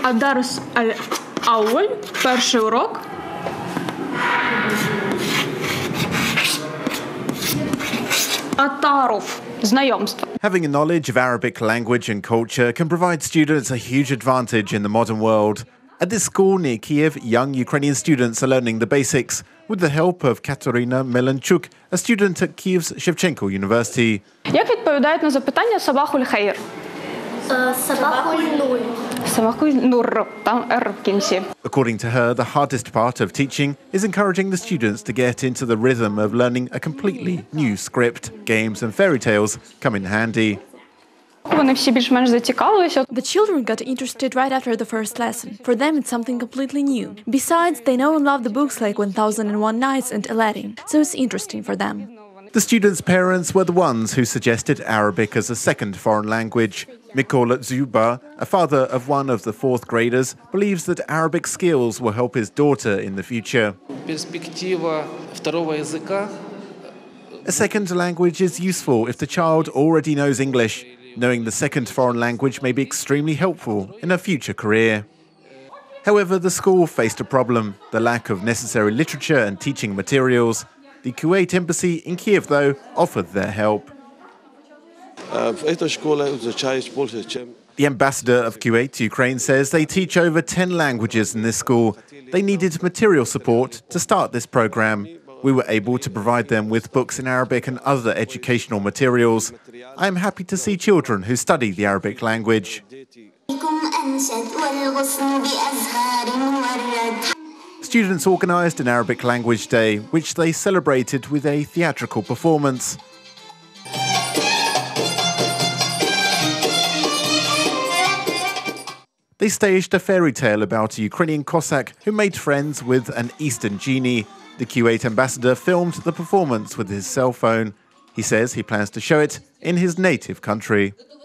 الدرس الأول перший урок التعارف знайомство. Having a knowledge of Arabic language and culture can provide students a huge advantage in the modern world. At this school near Kiev, young Ukrainian students are learning the basics with the help of Katerina Melanchuk, a student at Kiev's Shevchenko University. Як відповідають на запитання «Сабахуль хайр»? Сабахуль нуль. Сабахуль нур, там «р» в кінці. According to her, the hardest part of teaching is encouraging the students to get into the rhythm of learning a completely new script. Games and fairy tales come in handy. Вони всі більш-менш зацікавилися. The children got interested right after the first lesson. For them, it's something completely new. Besides, they know and love the books like 1001 Nights and Aladdin, so it's interesting for them. The students' parents were the ones who suggested Arabic as a second foreign language. Mikola Zuba, a father of one of the fourth graders, believes that Arabic skills will help his daughter in the future. A second language is useful if the child already knows English. Knowing the second foreign language may be extremely helpful in a future career. However, the school faced a problem: the lack of necessary literature and teaching materials. The Kuwait Embassy in Kiev, though, offered their help. The ambassador of Kuwait to Ukraine says they teach over 10 languages in this school. They needed material support to start this program. We were able to provide them with books in Arabic and other educational materials. I am happy to see children who study the Arabic language. Students organised an Arabic Language Day, which they celebrated with a theatrical performance. They staged a fairy tale about a Ukrainian Cossack who made friends with an Eastern genie. The Kuwait ambassador filmed the performance with his cell phone. He says he plans to show it in his native country.